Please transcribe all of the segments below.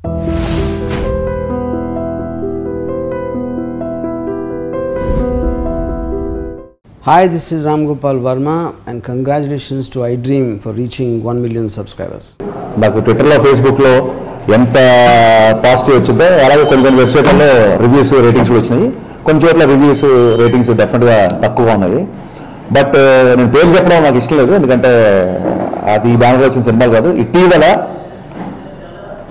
Hi, this is Ram Gopal Verma and congratulations to iDream for reaching 1 million subscribers. నాకు ట్విట్టర్లో ఫేస్బుక్లో ఎంత positive వచ్చిందో అలాగే కొన్ని వెబ్సైట్లలో రివ్యూస్ రేటింగ్స్ కూడా వచ్చినాయి. కొన్ని చోట్ల రివ్యూస్ రేటింగ్స్ డెఫినెట్గా తక్కువగా ఉన్నాయి. బట్ నేను పేరు చెప్పడం నాకు ఇష్టం లేదు, ఎందుకంటే అది ఈ బ్యానర్లో వచ్చిన సినిమాలు కాదు. ఇటీవల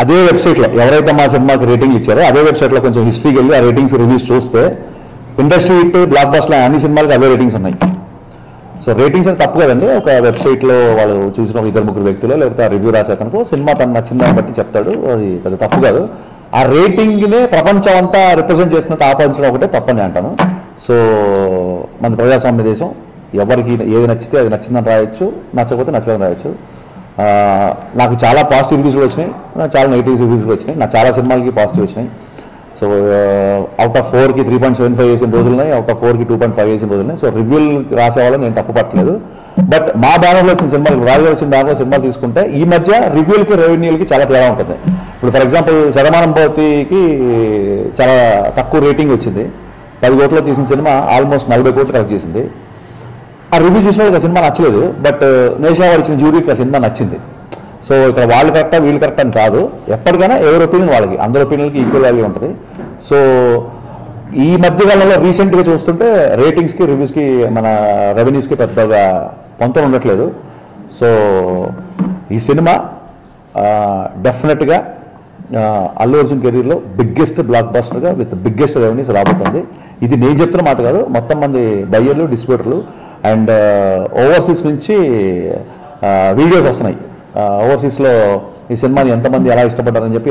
అదే వెబ్సైట్లో ఎవరైతే మా సినిమాకి రేటింగ్లు ఇచ్చారో అదే వెబ్సైట్లో కొంచెం హిస్టరీకి వెళ్ళి ఆ రేటింగ్స్ రివ్యూస్ చూస్తే ఇండస్ట్రీ హిట్ బ్లాక్ బస్టర్లో అన్ని సినిమాలకి అవే రేటింగ్స్ ఉన్నాయి. సో రేటింగ్స్ అని తప్పు కదండి. ఒక వెబ్సైట్లో వాళ్ళు చూసిన ఒక 2-3 వ్యక్తులు లేకపోతే ఆ రివ్యూ రాసేతనుకో సినిమా తను నచ్చిందాన్ని బట్టి చెప్తాడు, అది పెద్ద తప్పు కాదు. ఆ రేటింగ్నే ప్రపంచం అంతా రిప్రజెంట్ చేస్తున్నట్టు ఆపాదించడం ఒకటే తప్పని అంటాను. సో మన ప్రజాస్వామ్య దేశం, ఎవరికి ఏది నచ్చితే అది నచ్చిందని రాయొచ్చు, నచ్చకపోతే నచ్చదని రాయొచ్చు. నాకు చాలా పాజిటివ్ రివ్యూస్ కూడా వచ్చినాయి, నాకు చాలా నెగిటివ్ రివ్యూస్ కూడా వచ్చినాయి. నాకు చాలా సినిమాలకి పాజిటివ్ వచ్చినాయి. సో అవుట్ ఆఫ్ 4కి 3.75 వేసిన రోజులు ఉన్నాయి, అవుట్ ఆఫ్ 4కి 2.5 వేసిన రోజులు ఉన్నాయి. సో రివ్యూలు రాసేవాళ్ళని నేను తప్పు పట్టలేదు. బట్ మా బ్యానర్లో వచ్చిన సినిమాలు, రాజు వచ్చిన బ్యానర్లో సినిమాలు తీసుకుంటే ఈ మధ్య రివ్యూలకి రెవెన్యూలకి చాలా తేడా ఉంటుంది. ఇప్పుడు ఫర్ ఎగ్జాంపుల్ శతమానం భవతికి చాలా తక్కువ రేటింగ్ వచ్చింది. 10 కోట్లలో తీసిన సినిమా ఆల్మోస్ట్ 40 కోట్లు కలెక్ట్ చేసింది. ఆ రివ్యూ చూసిన వాళ్ళకి ఆ సినిమా నచ్చలేదు, బట్ నేషనల్ అవార్డు ఇచ్చిన జ్యూరీకి ఆ సినిమా నచ్చింది. సో ఇక్కడ వాళ్ళు కరెక్టా వీళ్ళు కరెక్ట్ అని కాదు, ఎప్పటికైనా ఎవరి ఒపీనియన్ వాళ్ళకి, అందరి ఒపీనియన్కి ఈక్వల్ వాల్యూ ఉంటుంది. సో ఈ మధ్యకాలంలో రీసెంట్గా చూస్తుంటే రేటింగ్స్కి రివ్యూస్కి మన రెవెన్యూస్కి పెద్దగా పొంతం ఉండట్లేదు. సో ఈ సినిమా డెఫినెట్గా అల్లు అర్జున్ కెరీర్లో బిగ్గెస్ట్ బ్లాక్ బస్టర్గా విత్ బిగ్గెస్ట్ రెవెన్యూస్ రాబోతుంది. ఇది నేను చెప్తున్న మాట కాదు, మొత్తం మంది బయ్యర్లు, డిస్ట్రిబ్యూటర్లు అండ్ ఓవర్సీస్ నుంచి వీడియోస్ వస్తున్నాయి. ఓవర్సీస్లో ఈ సినిమాని ఎంతమంది ఎలా ఇష్టపడ్డారని చెప్పి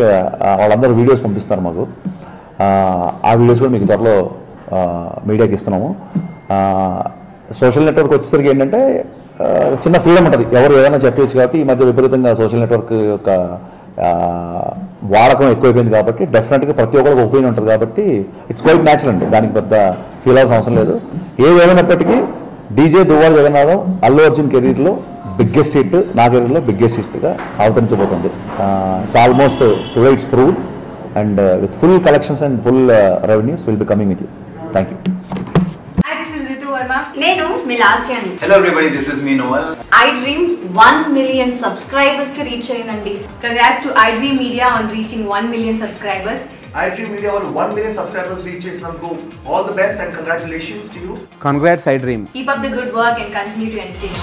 వాళ్ళందరూ వీడియోస్ పంపిస్తారు మాకు. ఆ వీడియోస్ కూడా మీకు త్వరలో మీడియాకి ఇస్తున్నాము. సోషల్ నెట్వర్క్ వచ్చేసరికి ఏంటంటే చిన్న ఫ్రీడమ్ ఉంటుంది, ఎవరు ఏదైనా చెప్పవచ్చు. కాబట్టి ఈ మధ్య విపరీతంగా సోషల్ నెట్వర్క్ యొక్క వాడకం ఎక్కువైపోయింది కాబట్టి డెఫినెట్గా ప్రతి ఒక్కరికి ఒపీనియన్ ఉంటుంది. కాబట్టి ఇట్స్ క్వైట్ న్యాచురల్ అండి, దానికి పెద్ద ఫీల్ అవ్వాల్సిన అవసరం లేదు. ఏదేమైనప్పటికీ డీజే దువ్వాడ జగన్నాథం అల్లు అర్జున్ కెరీర్లో బిగ్గెస్ట్ హిట్, నా కెరీర్లో బిగ్గెస్ట్ హిట్గా అవతరించబోతుంది. It's almost today it's proved and with full collections and full revenues will be coming with you. Thank you. Hi, this is Ritu Verma. నేను మీ లాస్యాని. Hello everybody, this is me Noel. iDream 1 million subscribers కి reach అయ్యిందండి. Congrats to iDream Media on reaching 1 million subscribers. iDream Media on 1 million subscribers reach Islamgo. All the best and congratulations to you. Congrats iDream. Keep up the good work and continue to entertain.